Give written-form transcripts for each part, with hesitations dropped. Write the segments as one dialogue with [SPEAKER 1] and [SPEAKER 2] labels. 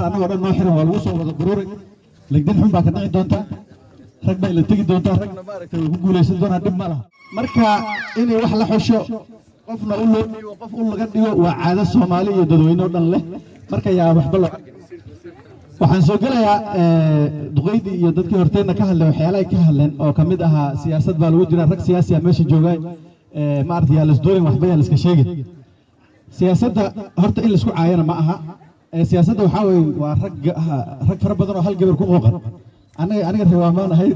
[SPEAKER 1] أنا وأنا نوحر والوصول والضروري لكن هم بعد نعي دونتا ركبة اللي تيجي دونتا ركبة مارك ويقول يصير دونها دم مالها مركا إني وحلا حشو قفنا أقول له وقف أقول له قدي وعادة الصومالية يدوينه ودن له مركا يا محب الله waxaan soo galayaa duqeydii iyo dadkii horteena ka hadlay waxyaalaha ka hadleen oo kamid aha siyaasad baa lagu jira rag siyaasi ah meesha joogay ma aragtay yaa la isdoorin waxba yaa la iska sheegay siyaasadda horta in la isku caayana ma aha siyaasadda waxa weeye waa rag fara badan oo hal gabar ku qooqan aniga reebaamaan ahay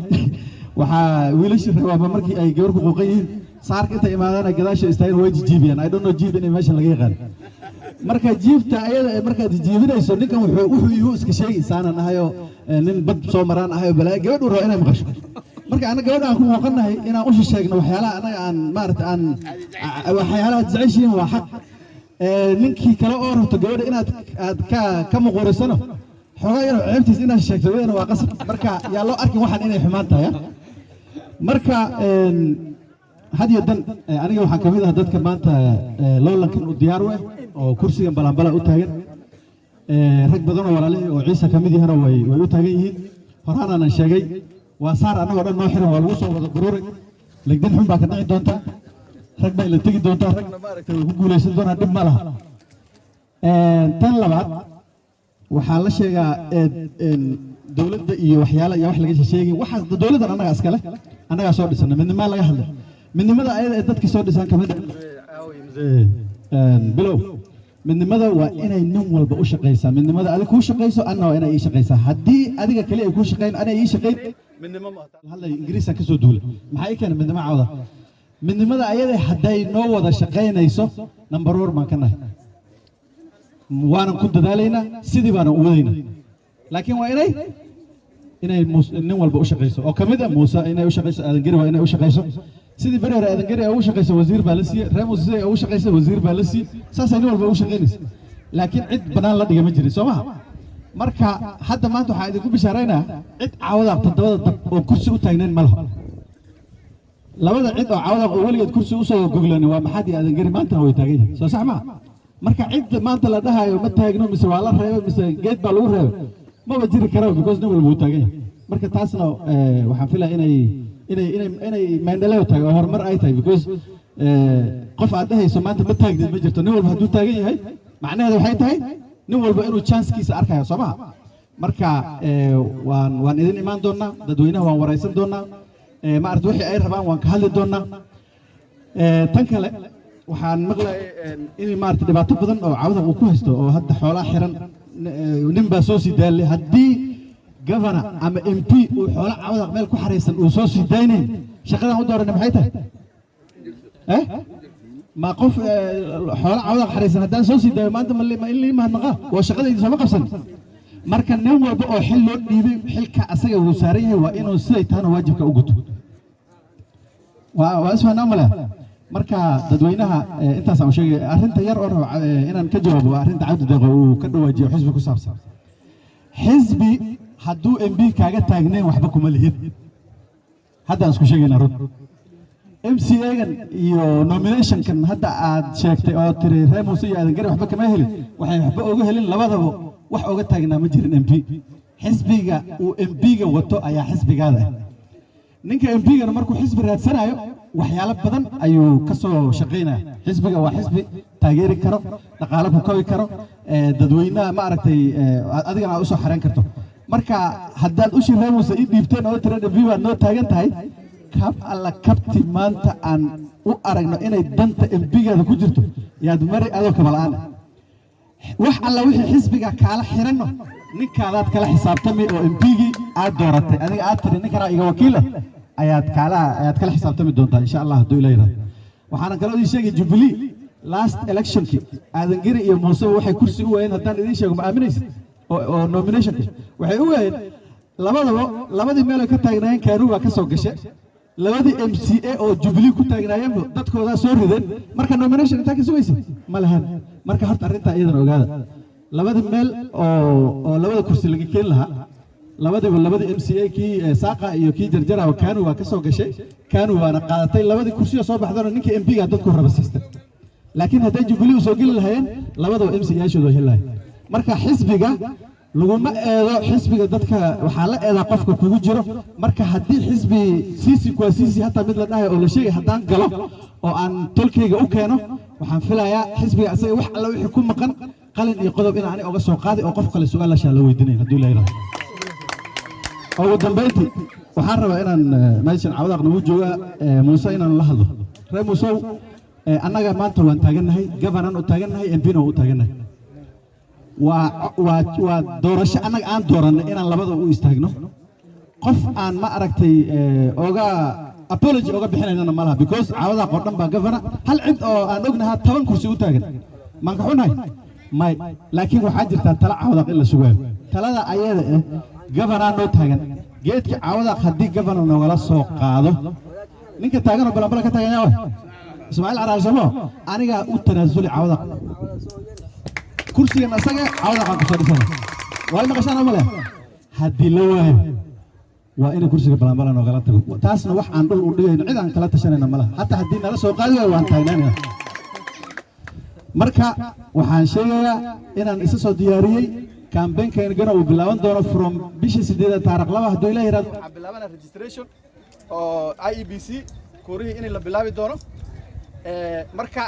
[SPEAKER 1] waxa wiilashii reebaama markii ay gabar ku qooqan yihiin saarka inta imaadana gadaasha istaageen way jiibiyaan I don't know jiib in meesha laga yaqaan marka jiifta ayada markaad jiibinayso ninkan wuxuu igu iska sheegay saanan ahayo nin bad soo maraan ahayo balaa gabadhu roo inay maqasho marka anaga gabadha aan ku muuqanahay inaan u sheegno waxyaalaha anaga aan maaragtay aan waxyaalaha jeceshiin waa xaq ninkii kale oo rabto gabadha inaad ka muqorisano xogaa yar ceebtiis inaad sheegto weeyna waa qasab marka yaa loo arkin waxaan inay xumaan tahay marka hadiyo dan aniga waxaan kamid ah dadka maanta loolankan u diyaar u ah oo kursigan balanbala u taagan rag badan oo walaalihii oo ciise kamid yahana way u taagan yihiin horaanaan sheegay waa saar anagoo dhan noo xiran waa lagu soo wada daruuri lagdin xun baa ka dhici doonta rag baa ila tegi doonta ragna maaragtay way ku guulaysan doonaa dhib ma laha tan labaad waxaa la sheegaa dowladda iyo waxyaala iyo wax laga sheegay waxaas dowladdan annaga iskale annagaa soo dhisana midnimaa laga hadlay midnimada ayada ee dadkii soo dhisan kamid bilow midnimada waa inay nin walba u shaqaysaa midnimada adiga kuu shaqayso anna waa inay ii shaqaysaa haddii adiga kale ay kuu shaqayn anay ii shaqayn midnimo ma hadlay ingiriiska ka soo duula maxay keenay midnimo cawda midnimada ayada hadday noo wada shaqaynayso number 1 baan ka nahay waanan ku dadaalaynaa sidii baanan u wadaynaa laakiin waa inay nin walba u shaqayso oo kamid ah Muuse inay u shaqayso Aadangari waa inay u shaqayso sidii bari hore Aadangari ay u shaqayso wasiir baa la siiyay Ramos ay u shaqayso wasiir baa la siiyay saasay nin walba u shaqaynayso laakiin cid banaan la dhigay ma jirin Soomaa marka hadda maanta waxa idinku bishaaraynaa cid caawada todobada dab oo kursi u taagnayn ma laha labada cid oo caawada oo waligeed kursi u soo goglan waa maxad Aadangari maanta way taagan soo sax ma marka cid maanta la dhahayo ma taagno mise waa la reebo mise geed baa lagu reebo ma jiri karo because nin walba uu taagan marka taasna waxaan filaa inay maandalayo tahay oo horumar ay tahay because qof aad dhahayso maanta ma taagdid ma jirto nin walba hadduu taagan yahay macnaheedu waxay tahay nin walba inuu chancekiisa arkayo soo ma marka waan idin imaan doonaa dadweynaha waan waraysan doonaa ma aragtay wixii ay rabaan waan ka hadli doonaa tan kale waxaan maqlay in maaragtay dhibaato badan oo cawda uu ku haysto oo hadda xoolaha xiran nin baa soo sii daayay haddii governor ama MP uu xoolo cawda meel ku xareysan uu soo sii daaynayn shaqadan u dooranay maxay tahay ma qof xoolo cawda xareysan haddaan soo sii daayo maanta ma in lii mahadnaqa waa shaqadayda soo qabsan marka nin walba oo xil loo dhiibay xilka asaga uu saaran yahay waa inuu siday taana waajibka u guto waa isfahanaa male marka dadweynaha intaas aan sheegay arrinta yar oo inaan ka jawaabo arrinta cabdi deeqo uu ka dhawaajiyo xisbi ku saabsan xisbi hadduu MB kaaga taagnayn waxba kuma lihid haddaan isku sheegaynaa run MCA-gan iyo nominationkan hadda aad sheegtay oo tiri Ramos iyo Aadangari waxba kama helin waxay waxba uga helin labadaba wax uga taagnaa ma jirin MP xisbiga uu MB-ga wato ayaa xisbigaada ninka MP-gana markuu xisbi raadsanayo waxyaalo badan ayuu ka soo shaqeynaa xisbiga waa xisbi taageeri karo dhaqaale ku kabi karo dadweynaha ma aragtay adigana aad u soo xareen karto marka haddaad u shiraamusa ii dhiibteen oo tira MB baad noo taagan tahay kab alla kabti maanta aan u aragno inay danta MB-gaada ku jirto yaad mari adoo kabalaan wax alla wixii xisbiga kaala xiranno ninkaadaad kala xisaabtami oo MB-gii aad dooratay adiga aad tiri ninkana iga wakiila ayaad kala xisaabtami doontaa insha Allah hadduu ilaahay raaxo waxaan kaloo idin sheegay Jubilee last electionki Aadangari iyo Muuse waxay kursi u waayeen haddaan idin sheego ma aaminaysid oo nominationki waxay u waayeen labadii meel ay ka taagnaayeen Kaanuga ka soo gashay labadii MCA oo Jubilee ku taagnaayeen dadkooda soo rideen marka nomination inta ka sugaysid ma lahan marka horta arrinta iyadana ogaada labadii meel oo labada kursi laga keen lahaa labadii MCA kii Saaqa iyo kii Jarjara oo Kaanuga ka soo gashay Kaanuga waana qaadatay labadii kursi oo soo baxdana ninkii MP-ga dadku raba siistay laakiin hadday Jubilee soo gali lahaayeen labadaba MCA-shooda helay marka xisbiga laguma eedo xisbiga dadka waxaa la eedaa qofka kugu jiro marka haddii xisbi siisi kuwa siisi hataa mid la dhahay oo la sheegay haddaan galo oo aan tolkayga u keeno waxaan filayaa xisbiga asaga wax alla wixii ku maqan qalin iyo qodob inaan oga soo qaaday oo qof kale su'aal la shaala weydiinayn hadduu la yiraahdo ugu dambeyntii waxaan rabaa inaan meeshan cawdaaq nagu jooga muuse inaan la hadlo reer muuse annaga maanta waan taagannahay gabanan u taagannahay MPna u taagannahay waa doorasho annaga aan dooranay inaan labada u istaagno qof aan ma aragtay oga apology oga bixinaynana malaha because cawdaaq oo dhan baa gabana hal cid oo aan ognahay 10 kursi u taagan maan ka xunahay may laakiin waxaa jirta tala cawdaaq in la sugayo talada ayada gabana noo taagan geedka cawdaaq haddii gabana noogala soo qaado ninka taagan oo balabala ka taagan yahay Ismaaciil Caraasamo aniga u tanaasuli cawdaaq kursigan asaga cawdaaq ku soo dhisana way maqashaan ama la haddii la waayo waa in kursiga balabala noogala tago taasna wax aan dhul u dhigayno cid aan kala tashanayna malaha hatta haddii nala soo qaadi waayo waan taagnaanaa marka waxaan sheegayaa inaan isa soo diyaariyay campaign-keena uu bilaaban doono from bishii 8 taariikh 2 hadduu ilaahay yiraahdo waxaan bilaabana registration oo IEBC koorihi in la bilaabi doono marka